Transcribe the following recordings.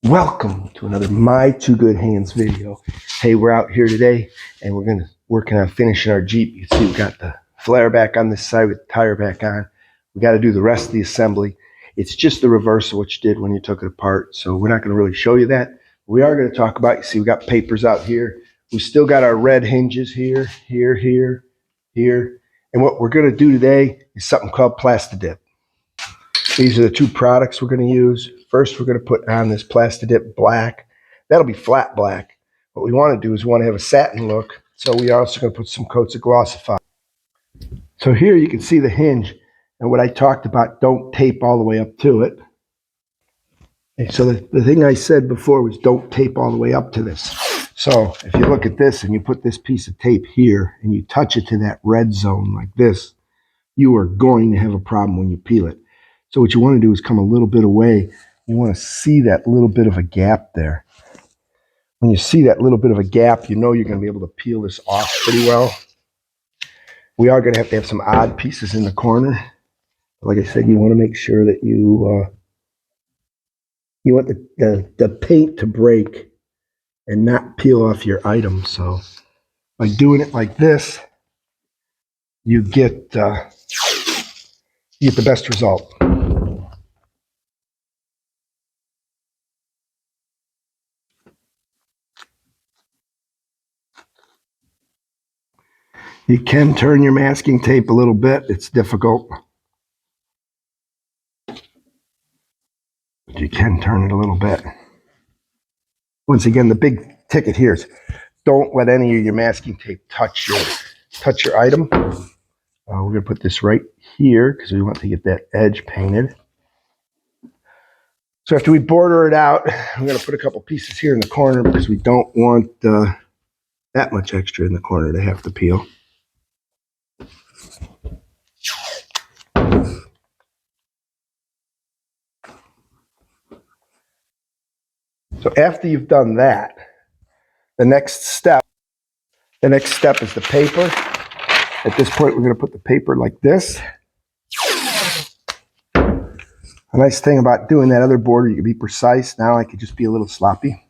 Welcome to another My Two Good Hands video. Hey, we're out here today and we're working on finishing our Jeep. You can see we got the flare back on this side with the tire back on. We got to do the rest of the assembly. It's just the reverse of what you did when you took it apart, so we're not going to really show you that. We are going to talk about, you see we got papers out here. We still got our red hinges here, here. And what we're going to do today is something called Plasti Dip. These are the two products we're going to use. First, we're going to put on this Plasti Dip black. That'll be flat black. What we want to do is we want to have a satin look, so we are also going to put some coats of Glossifier. So here you can see the hinge, and what I talked about, don't tape all the way up to it. And so the thing I said before was don't tape all the way up to this. So if you look at this and you put this piece of tape here and you touch it to that red zone like this, you are going to have a problem when you peel it. So what you want to do is come a little bit away. You want to see that little bit of a gap there. When you see that little bit of a gap, you know you're going to be able to peel this off pretty well. We are going to have some odd pieces in the corner. Like I said, you want to make sure that you want the paint to break and not peel off your item. So by doing it like this, you get the best result. You can turn your masking tape a little bit. It's difficult. But you can turn it a little bit. Once again, the big ticket here is don't let any of your masking tape touch your item. We're going to put this right here because we want to get that edge painted. So after we border it out, we're going to put a couple pieces here in the corner because we don't want that much extra in the corner to have to peel. So after you've done that, the next step is the paper. At this point, we're going to put the paper like this. A nice thing about doing that other border, you can be precise. Now I could just be a little sloppy.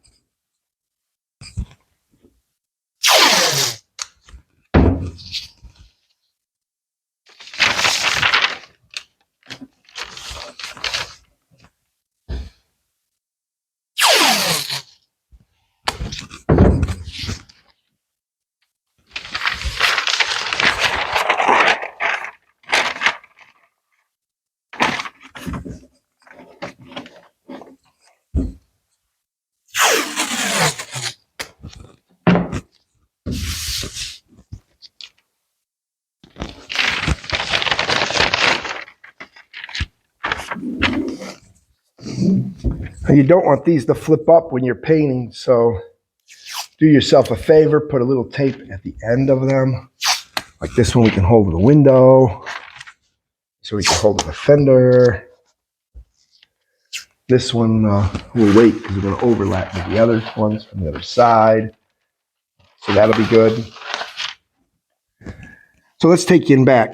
You don't want these to flip up when you're painting, so do yourself a favor, put a little tape at the end of them. Like this one we can hold to the window, so we can hold the fender. This one we'll wait because we're going to overlap with the other ones from the other side. So that'll be good. So let's take you in back.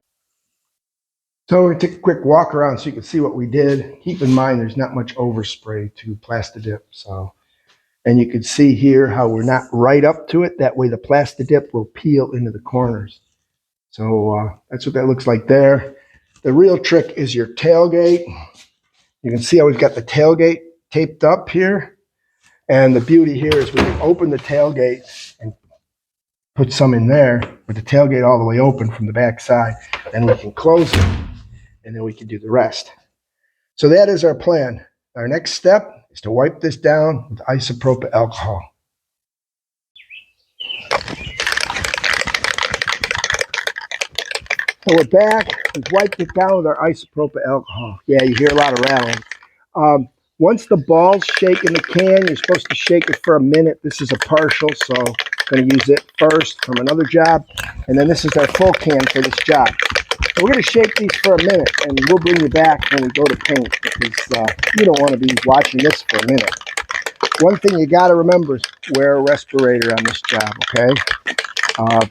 So we're going to take a quick walk around so you can see what we did. Keep in mind there's not much overspray to Plasti Dip. And you can see here how we're not right up to it. That way the Plasti Dip will peel into the corners. So that's what that looks like there. The real trick is your tailgate. You can see how we've got the tailgate taped up here. And the beauty here is we can open the tailgate and put some in there with the tailgate all the way open from the back side. Then we can close it. And then we can do the rest. So that is our plan. Our next step is to wipe this down with isopropyl alcohol. So we're back. We've wiped it down with our isopropyl alcohol. Yeah, you hear a lot of rattling. Once the balls shake in the can, you're supposed to shake it for a minute. This is a partial, so I'm going to use it first from another job. And then this is our full can for this job. So we're going to shake these for a minute, and we'll bring you back when we go to paint, because you don't want to be watching this for a minute. One thing you got to remember is wear a respirator on this job, okay?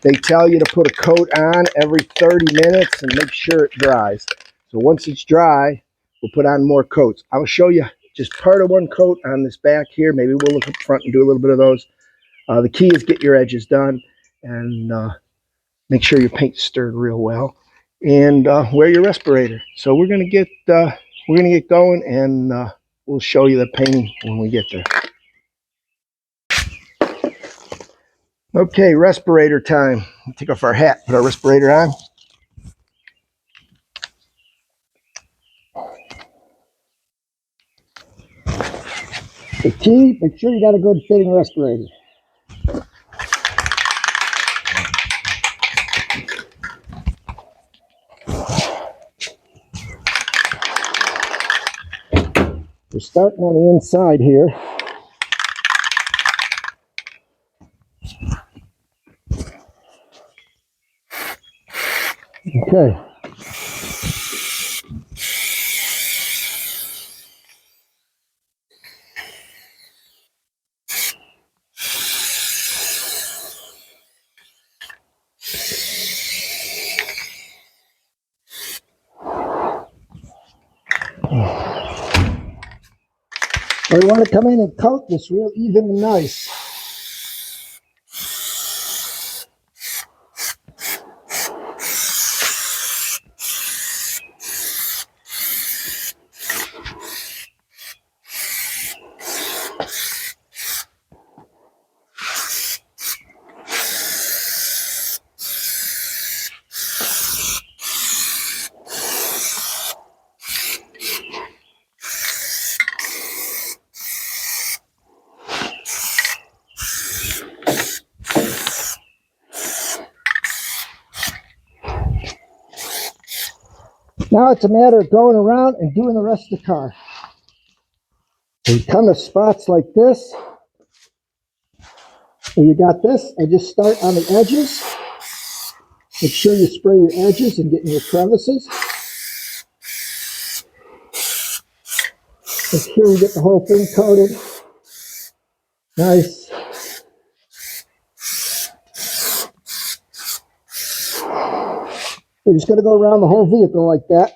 They tell you to put a coat on every 30 minutes and make sure it dries. So once it's dry, we'll put on more coats. I'll show you just part of one coat on this back here. Maybe we'll look up front and do a little bit of those. The key is get your edges done and make sure your paint's stirred real well, and wear your respirator. So we're gonna get going, and we'll show you the painting when we get there. Okay, respirator time. Take off our hat, put our respirator on. The key, make sure you got a good fitting respirator. We're starting on the inside here. Okay. We want to come in and coat this real even and nice. Now it's a matter of going around and doing the rest of the car. So you come to spots like this, where you got this, and just start on the edges. Make sure you spray your edges and get in your crevices. Make sure you get the whole thing coated. Nice. We're just going to go around the whole vehicle like that.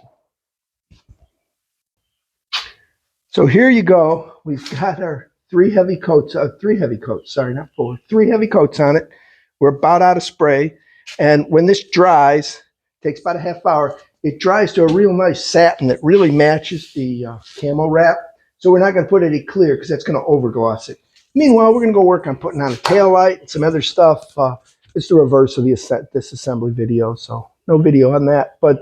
So here you go. We've got our three heavy coats, sorry, not four, 3 heavy coats on it. We're about out of spray. And when this dries, takes about a half hour, it dries to a real nice satin that really matches the camo wrap. So we're not going to put any clear because that's going to overgloss it. Meanwhile, we're going to go work on putting on a tail light and some other stuff. It's the reverse of the disassembly video, so no video on that. But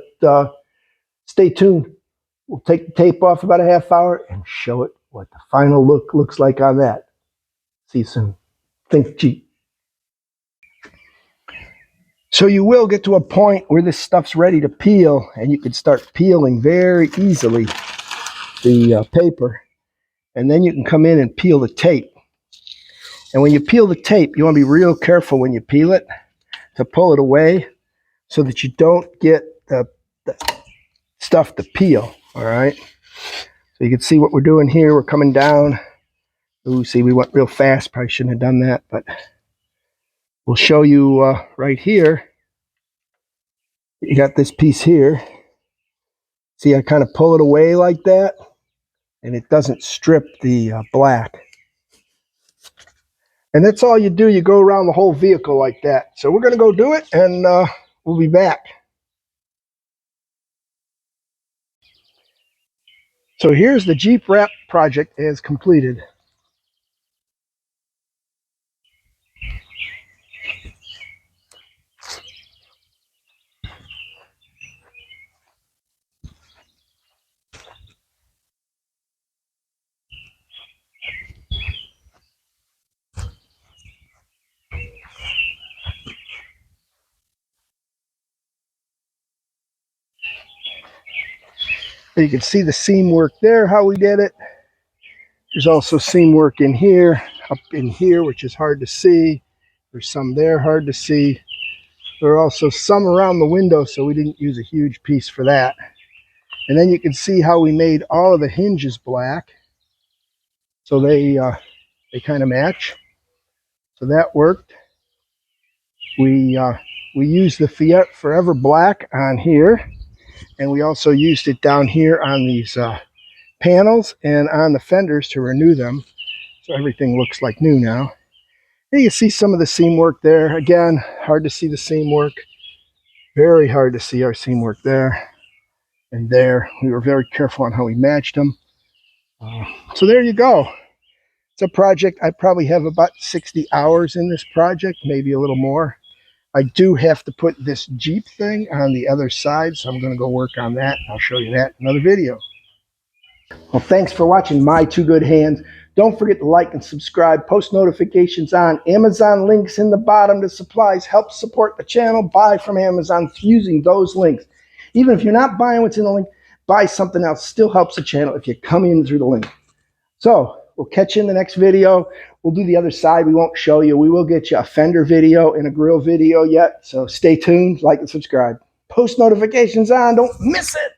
stay tuned. We'll take the tape off about a half hour and show it what the final look looks like on that. See you soon. Think Jeep. So you will get to a point where this stuff's ready to peel, and you can start peeling very easily the paper. And then you can come in and peel the tape. And when you peel the tape, you want to be real careful when you peel it to pull it away so that you don't get the stuff to peel. All right. So you can see what we're doing here. We're coming down. Ooh, see, we went real fast. Probably shouldn't have done that, but we'll show you right here. You got this piece here. See, I kind of pull it away like that, and it doesn't strip the black. And that's all you do. You go around the whole vehicle like that. So we're going to go do it, and we'll be back. So here's the Jeep wrap project as completed. You can see the seam work there, how we did it. There's also seam work in here, up in here, which is hard to see. There's some there, hard to see. There are also some around the window, so we didn't use a huge piece for that. And then you can see how we made all of the hinges black. So they kind of match. So that worked. We used the Forever Black on here. And we also used it down here on these panels and on the fenders to renew them. So everything looks like new now. Here you see some of the seam work there. Again, hard to see the seam work. Very hard to see our seam work there and there. We were very careful on how we matched them. So there you go. It's a project. I probably have about 60 hours in this project, maybe a little more. I do have to put this Jeep thing on the other side, so I'm going to go work on that. I'll show you that in another video. Well, thanks for watching My Two Good Hands. Don't forget to like and subscribe, post notifications on. Amazon links in the bottom to supplies. Help support the channel. Buy from Amazon using those links. Even if you're not buying what's in the link, buy something else. Still helps the channel if you come in through the link. So we'll catch you in the next video. We'll do the other side. We won't show you. We will get you a fender video and a grill video yet. So stay tuned, like and subscribe. Post notifications on. Don't miss it.